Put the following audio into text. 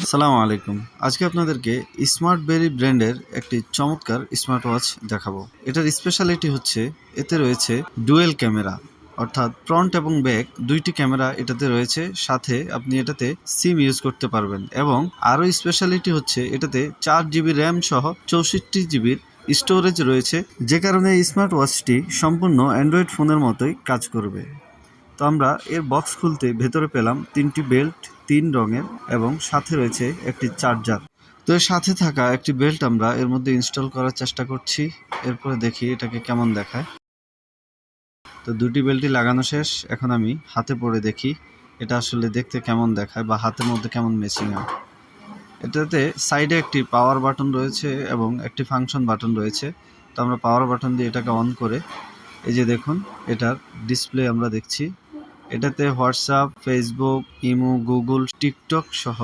আসসালামু আলাইকুম। আজকে আপনাদেরকে স্মার্ট বেরি ব্র্যান্ডের একটি চমৎকার স্মার্ট ওয়াচ দেখাবো। এটার স্পেশালিটি হচ্ছে এতে রয়েছে ডুয়েল ক্যামেরা, অর্থাৎ ফ্রন্ট এবং ব্যাক দুইটি ক্যামেরা এটাতে রয়েছে। সাথে আপনি এটাতে সিম ইউজ করতে পারবেন এবং আরও স্পেশালিটি হচ্ছে এটাতে 4 জিবি র্যাম সহ 64 জিবির স্টোরেজ রয়েছে, যে কারণে এই স্মার্ট ওয়াচটি সম্পূর্ণ অ্যান্ড্রয়েড ফোনের মতোই কাজ করবে। তো আমরা এর বক্স খুলতে ভেতরে পেলাম 3টি বেল্ট 3 রঙের এবং সাথে রয়েছে একটি চার্জার। তো এর সাথে থাকা একটি বেল্ট আমরা এর মধ্যে ইনস্টল করার চেষ্টা করছি। এরপরে দেখি এটাকে কেমন দেখায়। তো দুটি বেল্টই লাগানো শেষ। এখন আমি হাতে পরে দেখি এটা আসলে দেখতে কেমন দেখায় বা হাতের মধ্যে কেমন ম্যাচিং হয়। এটাতে সাইডে একটি পাওয়ার বাটন রয়েছে এবং একটি ফাংশন বাটন রয়েছে। তো আমরা পাওয়ার বাটন দিয়ে এটাকে অন করে এই যে দেখুন এটার ডিসপ্লে আমরা দেখছি। এটাতে WhatsApp, Facebook, imo, Google, TikTok সহ